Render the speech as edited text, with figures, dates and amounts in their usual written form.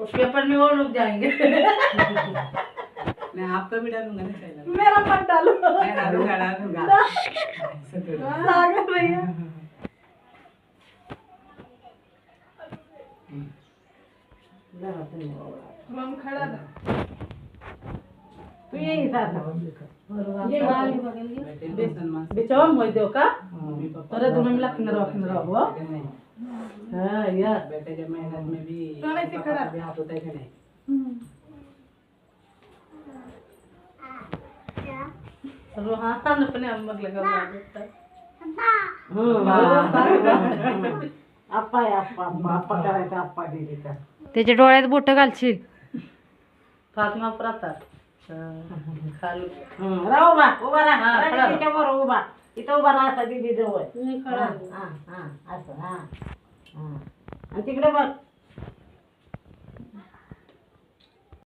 Paper में वो लोग जाएंगे। मैं आपका भी डालूंगा ना चैनल। मेरा मत डालो। मैं डालूंगा ऐसा करो। सागर भैया हम खड़ा था। तू यही था ये बेटे सलमान से बिचवा मोय देव का मम्मी पापा तोरे तुम्हें मिला किन रहो नहीं हां यार बेटे जब मेहनत में भी तो नहीं खड़ा भी हाथ होता है कि नहीं। रोहान अपने अम्मक लगा मार देता आप्पा आहे, आप्पा आप्पा करायचा आप्पा दिदीचा त्याच्या डोळ्यात बोट घालशील. फातिमा प्रताप खालू राहू बा उभा हा, राहा खडा राहा. तिच्यावर उभा इथं उभा राहा दीदी जवळ मी हा खड़ा हा हा असं हा हा आणि तिकडे बघ